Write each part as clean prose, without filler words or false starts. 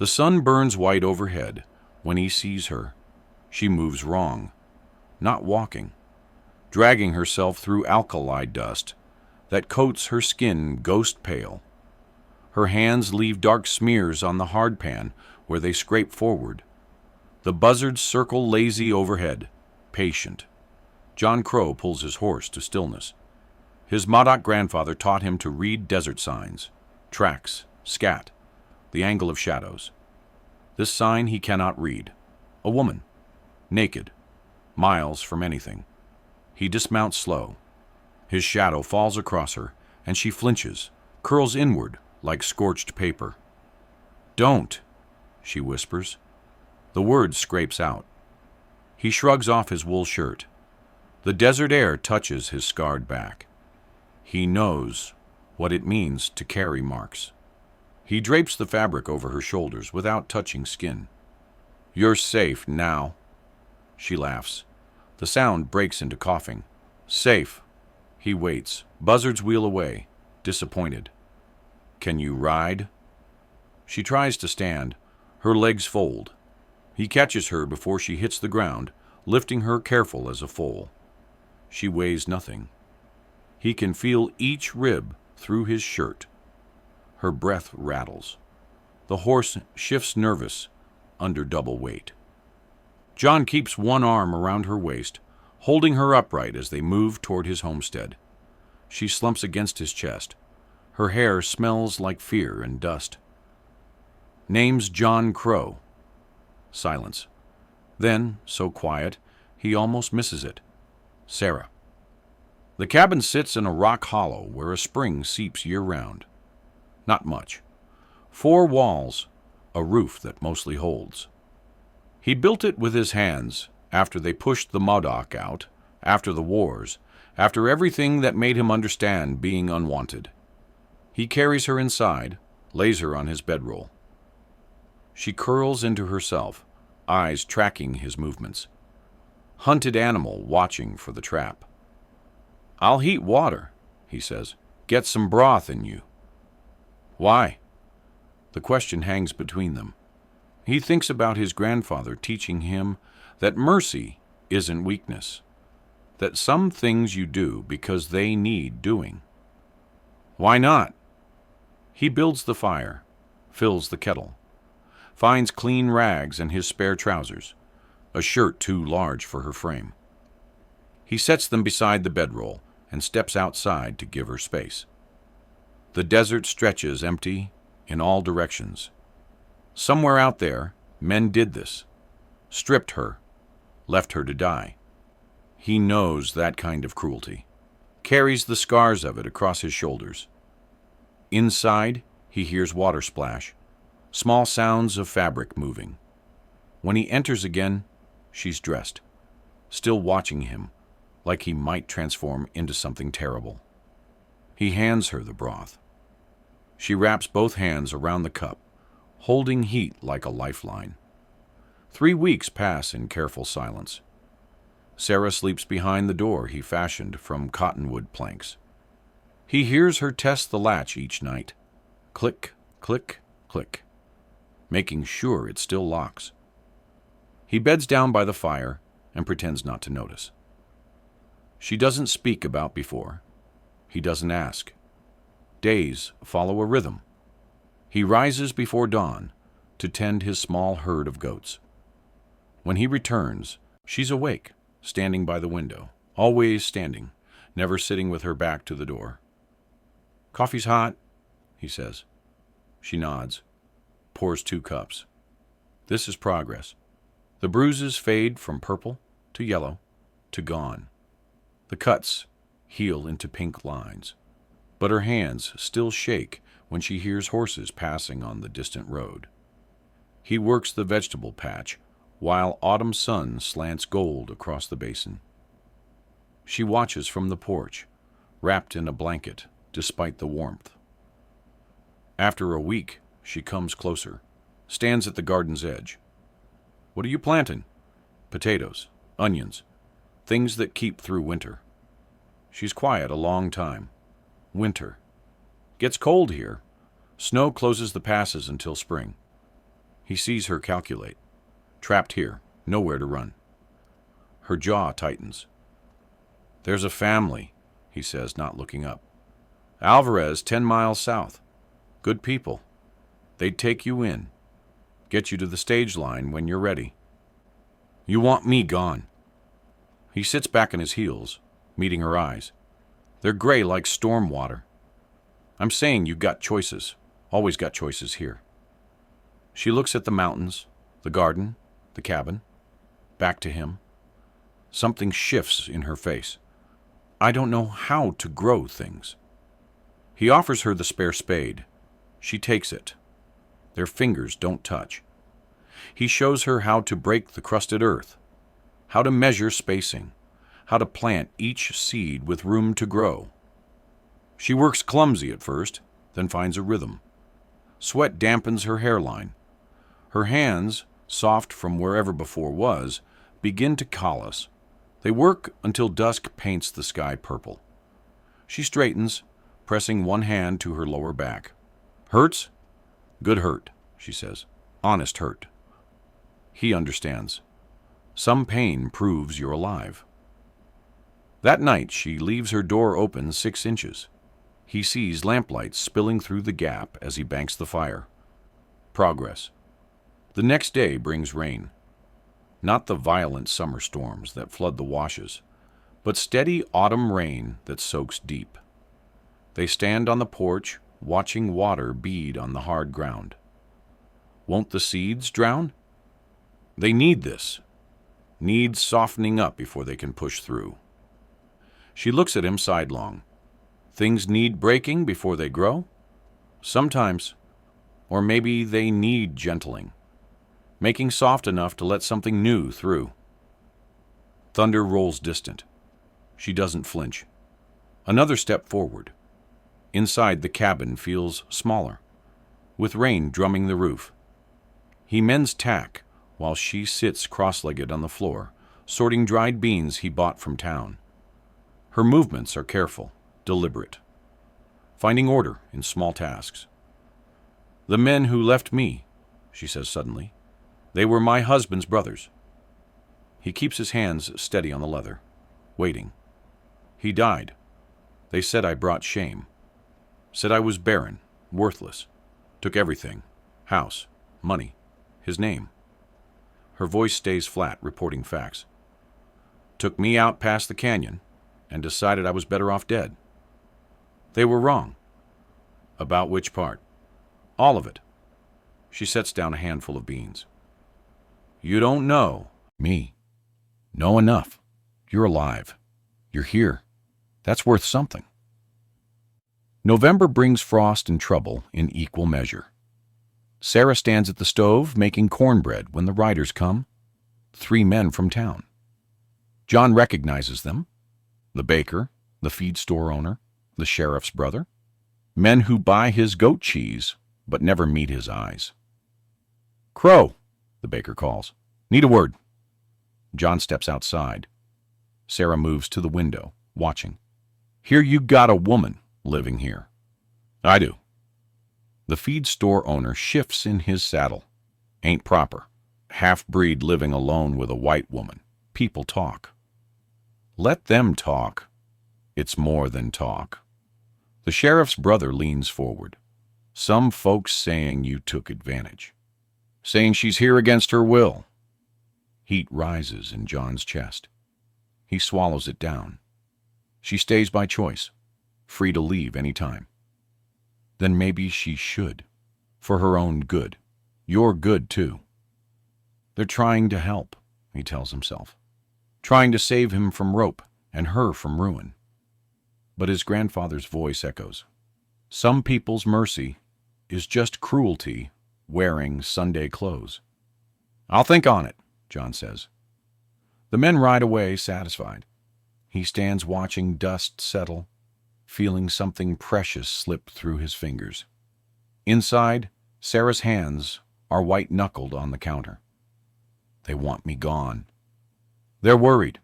The sun burns white overhead. When he sees her, she moves wrong, not walking, dragging herself through alkali dust that coats her skin ghost pale. Her hands leave dark smears on the hardpan where they scrape forward. The buzzards circle lazy overhead, patient. John Crow pulls his horse to stillness. His Modoc grandfather taught him to read desert signs, tracks, scat, the angle of shadows. This sign he cannot read. A woman, naked, miles from anything. He dismounts slow. His shadow falls across her, and she flinches, curls inward like scorched paper. "Don't," she whispers. The word scrapes out. He shrugs off his wool shirt. The desert air touches his scarred back. He knows what it means to carry marks. He drapes the fabric over her shoulders without touching skin. "You're safe now." She laughs. The sound breaks into coughing. "Safe." He waits. Buzzards wheel away, disappointed. "Can you ride?" She tries to stand. Her legs fold. He catches her before she hits the ground, lifting her careful as a foal. She weighs nothing. He can feel each rib through his shirt. Her breath rattles. The horse shifts nervous under double weight. John keeps one arm around her waist, holding her upright as they move toward his homestead. She slumps against his chest. Her hair smells like fear and dust. "Name's John Crow." Silence. Then, so quiet, he almost misses it. "Sarah." The cabin sits in a rock hollow where a spring seeps year-round. Not much. 4 walls, a roof that mostly holds. He built it with his hands after they pushed the Modoc out, after the wars, after everything that made him understand being unwanted. He carries her inside, lays her on his bedroll. She curls into herself, eyes tracking his movements. Hunted animal watching for the trap. "I'll heat water," he says. "Get some broth in you." "Why?" The question hangs between them. He thinks about his grandfather teaching him that mercy isn't weakness, that some things you do because they need doing. "Why not?" He builds the fire, fills the kettle, finds clean rags and his spare trousers, a shirt too large for her frame. He sets them beside the bedroll and steps outside to give her space. The desert stretches empty in all directions. Somewhere out there, men did this, stripped her, left her to die. He knows that kind of cruelty, carries the scars of it across his shoulders. Inside, he hears water splash, small sounds of fabric moving. When he enters again, she's dressed, still watching him, like he might transform into something terrible. He hands her the broth. She wraps both hands around the cup, holding heat like a lifeline. 3 weeks pass in careful silence. Sarah sleeps behind the door he fashioned from cottonwood planks. He hears her test the latch each night. Click, click, click, making sure it still locks. He beds down by the fire and pretends not to notice. She doesn't speak about before. He doesn't ask. Days follow a rhythm. He rises before dawn to tend his small herd of goats. When he returns, she's awake, standing by the window, always standing, never sitting with her back to the door. "Coffee's hot," he says. She nods, pours 2 cups. This is progress. The bruises fade from purple to yellow to gone. The cuts heal into pink lines, but her hands still shake when she hears horses passing on the distant road. He works the vegetable patch while autumn sun slants gold across the basin. She watches from the porch, wrapped in a blanket despite the warmth. After a week, she comes closer, stands at the garden's edge. "What are you planting?" "Potatoes, onions, things that keep through winter." She's quiet a long time. Winter. Gets cold here. Snow closes the passes until spring. He sees her calculate. Trapped here, nowhere to run. Her jaw tightens. "There's a family," he says, not looking up. "Alvarez, 10 miles south. Good people. They'd take you in. Get you to the stage line when you're ready. You want me gone." He sits back on his heels, meeting her eyes. They're gray like storm water. "I'm saying you got choices. Always got choices here." She looks at the mountains, the garden, the cabin, back to him. Something shifts in her face. "I don't know how to grow things." He offers her the spare spade. She takes it. Their fingers don't touch. He shows her how to break the crusted earth, how to measure spacing, how to plant each seed with room to grow. She works clumsy at first, then finds a rhythm. Sweat dampens her hairline. Her hands, soft from wherever before was, begin to callous. They work until dusk paints the sky purple. She straightens, pressing one hand to her lower back. "Hurts?" "Good hurt," she says. "Honest hurt." He understands. Some pain proves you're alive. That night she leaves her door open 6 inches. He sees lamplight spilling through the gap as he banks the fire. Progress. The next day brings rain. Not the violent summer storms that flood the washes, but steady autumn rain that soaks deep. They stand on the porch, watching water bead on the hard ground. Won't the seeds drown? They need this. Need softening up before they can push through. She looks at him sidelong. Things need breaking before they grow? Sometimes. Or maybe they need gentling, making soft enough to let something new through. Thunder rolls distant. She doesn't flinch. Another step forward. Inside, the cabin feels smaller, with rain drumming the roof. He mends tack while she sits cross-legged on the floor, sorting dried beans he bought from town. Her movements are careful, deliberate, finding order in small tasks. "The men who left me," she says suddenly, "they were my husband's brothers." He keeps his hands steady on the leather, waiting. "He died. They said I brought shame. Said I was barren, worthless. Took everything. House, money, his name." Her voice stays flat, reporting facts. "Took me out past the canyon and decided I was better off dead. They were wrong." "About which part?" "All of it." She sets down a handful of beans. "You don't know me. Know enough. You're alive. You're here. That's worth something." November brings frost and trouble in equal measure. Sarah stands at the stove making cornbread when the riders come. 3 men from town. John recognizes them. The baker, the feed store owner, the sheriff's brother. Men who buy his goat cheese but never meet his eyes. "Crow," the baker calls. "Need a word." John steps outside. Sarah moves to the window, watching. "Hear you got a woman living here." "I do." The feed store owner shifts in his saddle. Ain't proper. Half-breed living alone with a white woman. People talk. Let them talk. It's more than talk. The sheriff's brother leans forward. "Some folks saying you took advantage. Saying she's here against her will." Heat rises in John's chest. He swallows it down. She stays by choice, free to leave any time. Then maybe she should, for her own good. Your good, too. They're trying to help, he tells himself. Trying to save him from rope and her from ruin. But his grandfather's voice echoes. Some people's mercy is just cruelty wearing Sunday clothes. "I'll think on it," John says. The men ride away satisfied. He stands watching dust settle, feeling something precious slip through his fingers. Inside, Sarah's hands are white-knuckled on the counter. They want me gone. They're worried.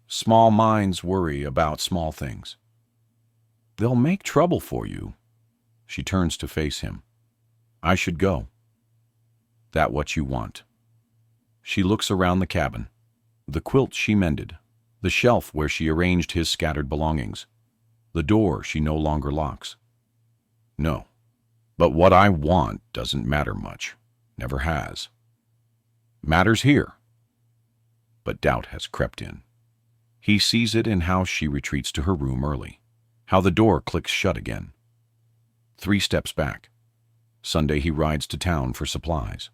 Small minds worry about small things. They'll make trouble for you. She turns to face him. I should go. That what you want? She looks around the cabin, the quilt she mended, the shelf where she arranged his scattered belongings, the door she no longer locks. No, but what I want doesn't matter much, never has. Matters here. But doubt has crept in. He sees it in how she retreats to her room early, how the door clicks shut again. 3 steps back. Sunday he rides to town for supplies.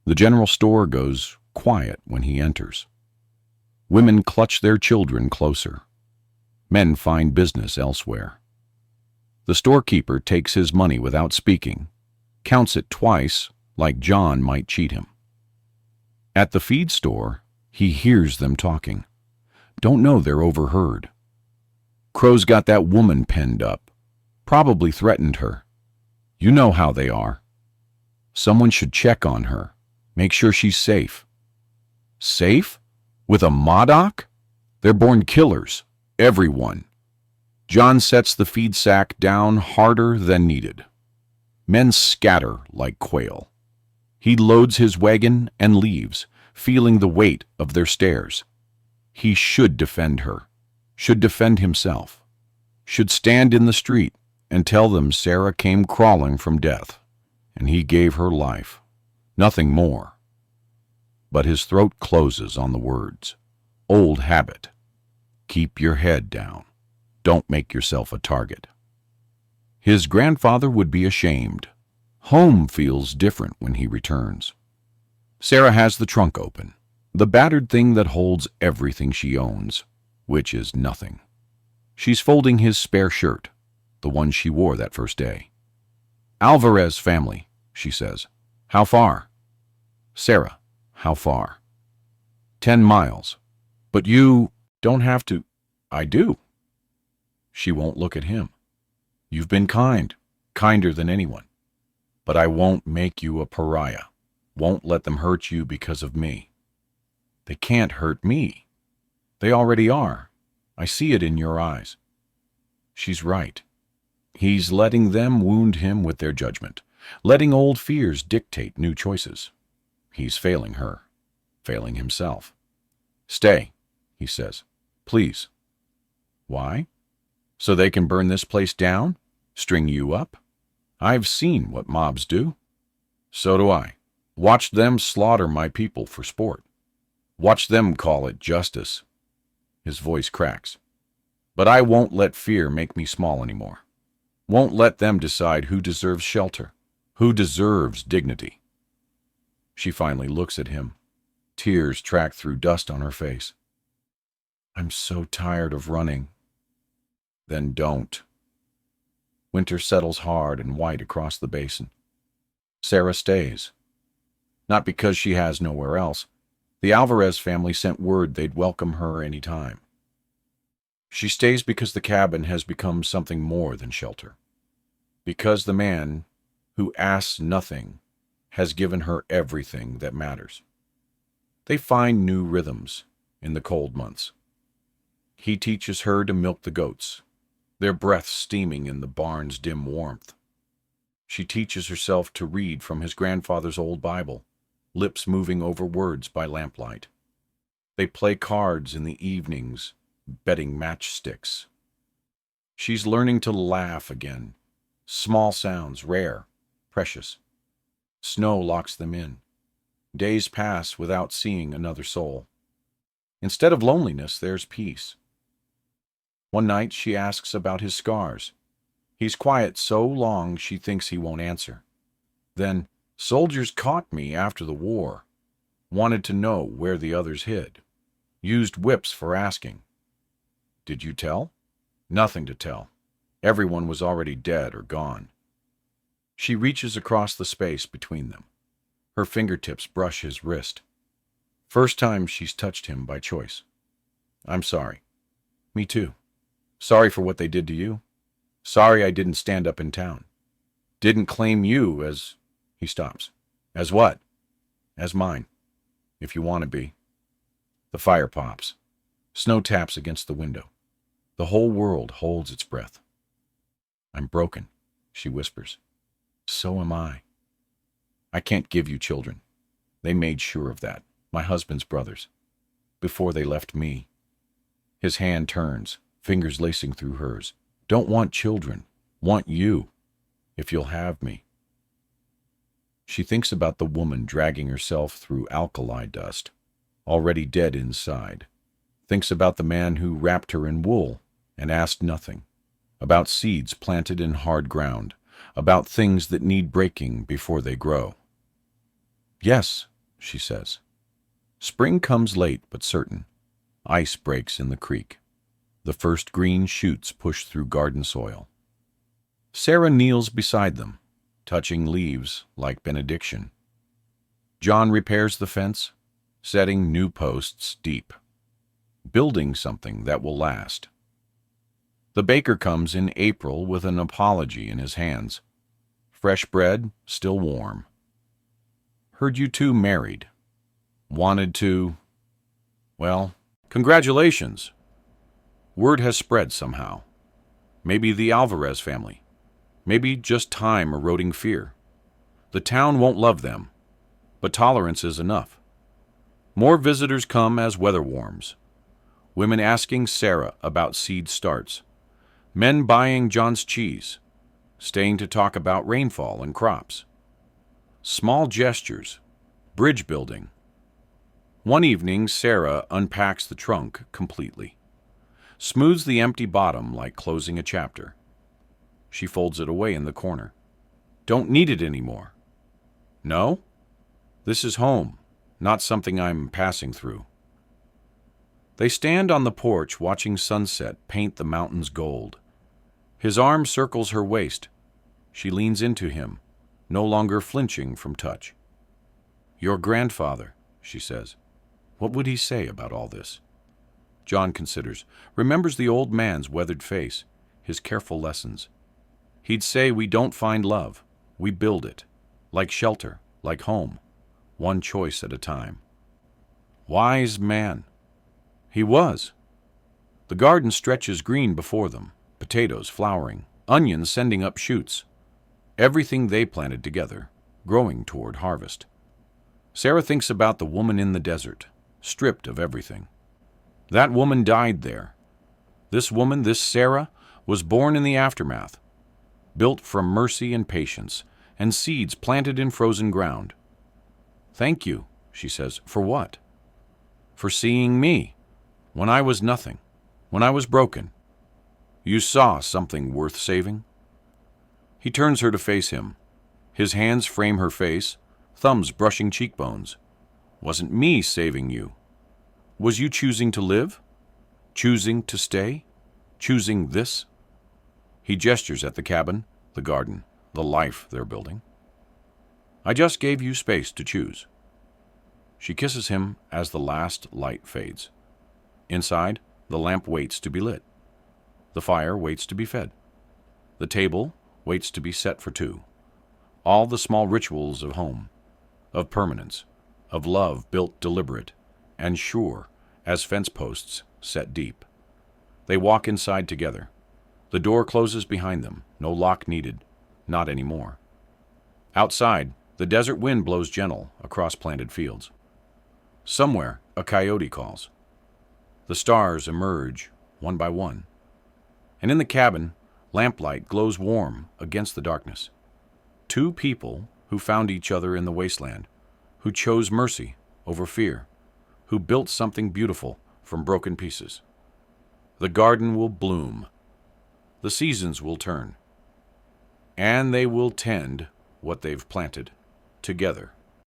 The general store goes quiet when he enters. Women clutch their children closer. Men find business elsewhere. The storekeeper takes his money without speaking, counts it twice like John might cheat him. At the feed store, he hears them talking. Don't know they're overheard. Crow's got that woman penned up. Probably threatened her. You know how they are. Someone should check on her. Make sure she's safe. Safe? With a Modoc? They're born killers. Everyone. John sets the feed sack down harder than needed. Men scatter like quail. He loads his wagon and leaves, feeling the weight of their stares. He should defend her, should defend himself, should stand in the street and tell them Sarah came crawling from death, and he gave her life, nothing more. But his throat closes on the words. Old habit. Keep your head down. Don't make yourself a target. His grandfather would be ashamed. Home feels different when he returns. Sarah has the trunk open, the battered thing that holds everything she owns, which is nothing. She's folding his spare shirt, the one she wore that first day. Alvarez family, she says. How far? Sarah, how far? 10 miles. But you don't have to. I do. She won't look at him. You've been kind, kinder than anyone. But I won't make you a pariah. Won't let them hurt you because of me. They can't hurt me. They already are. I see it in your eyes. She's right. He's letting them wound him with their judgment, letting old fears dictate new choices. He's failing her, failing himself. Stay, he says. Please. Why? So they can burn this place down? String you up? I've seen what mobs do. So do I. Watched them slaughter my people for sport. Watch them call it justice. His voice cracks. But I won't let fear make me small anymore. Won't let them decide who deserves shelter, who deserves dignity. She finally looks at him. Tears track through dust on her face. I'm so tired of running. Then don't. Winter settles hard and white across the basin. Sarah stays. Not because she has nowhere else. The Alvarez family sent word they'd welcome her any time. She stays because the cabin has become something more than shelter. Because the man, who asks nothing, has given her everything that matters. They find new rhythms in the cold months. He teaches her to milk the goats, their breath steaming in the barn's dim warmth. She teaches herself to read from his grandfather's old Bible, lips moving over words by lamplight. They play cards in the evenings, betting matchsticks. She's learning to laugh again. Small sounds, rare, precious. Snow locks them in. Days pass without seeing another soul. Instead of loneliness, there's peace. One night she asks about his scars. He's quiet so long she thinks he won't answer. Then, soldiers caught me after the war. Wanted to know where the others hid. Used whips for asking. Did you tell? Nothing to tell. Everyone was already dead or gone. She reaches across the space between them. Her fingertips brush his wrist. First time she's touched him by choice. I'm sorry. Me too. Sorry for what they did to you. Sorry I didn't stand up in town. Didn't claim you as... He stops. As what? As mine. If you want to be. The fire pops. Snow taps against the window. The whole world holds its breath. I'm broken, she whispers. So am I. I can't give you children. They made sure of that, my husband's brothers, before they left me. His hand turns, fingers lacing through hers. Don't want children, want you, if you'll have me. She thinks about the woman dragging herself through alkali dust, already dead inside. Thinks about the man who wrapped her in wool and asked nothing. About seeds planted in hard ground. About things that need breaking before they grow. Yes, she says. Spring comes late but certain. Ice breaks in the creek. The first green shoots push through garden soil. Sarah kneels beside them, touching leaves like benediction. John repairs the fence, setting new posts deep, building something that will last. The baker comes in April with an apology in his hands. Fresh bread, still warm. Heard you two married. Wanted to... Well, congratulations. Word has spread somehow. Maybe the Alvarez family. Maybe just time eroding fear. The town won't love them, but tolerance is enough. More visitors come as weather warms. Women asking Sarah about seed starts. Men buying John's cheese, staying to talk about rainfall and crops. Small gestures, bridge building. One evening, Sarah unpacks the trunk completely, smooths the empty bottom like closing a chapter. She folds it away in the corner. Don't need it anymore. No? This is home, not something I'm passing through. They stand on the porch watching sunset paint the mountains gold. His arm circles her waist. She leans into him, no longer flinching from touch. Your grandfather, she says. What would he say about all this? John considers, remembers the old man's weathered face, his careful lessons. He'd say we don't find love, we build it, like shelter, like home, one choice at a time. Wise man. He was. The garden stretches green before them, potatoes flowering, onions sending up shoots. Everything they planted together, growing toward harvest. Sarah thinks about the woman in the desert, stripped of everything. That woman died there. This woman, this Sarah, was born in the aftermath, built from mercy and patience, and seeds planted in frozen ground. Thank you, she says, for what? For seeing me, when I was nothing, when I was broken. You saw something worth saving? He turns her to face him. His hands frame her face, thumbs brushing cheekbones. Wasn't me saving you. Was you choosing to live? Choosing to stay? Choosing this? He gestures at the cabin, the garden, the life they're building. I just gave you space to choose. She kisses him as the last light fades. Inside, the lamp waits to be lit. The fire waits to be fed. The table waits to be set for two. All the small rituals of home, of permanence, of love built deliberate and sure as fence posts set deep. They walk inside together. The door closes behind them, no lock needed, not anymore. Outside, the desert wind blows gentle across planted fields. Somewhere, a coyote calls. The stars emerge one by one. And in the cabin, lamplight glows warm against the darkness. Two people who found each other in the wasteland, who chose mercy over fear, who built something beautiful from broken pieces. The garden will bloom. The seasons will turn. And they will tend what they've planted together.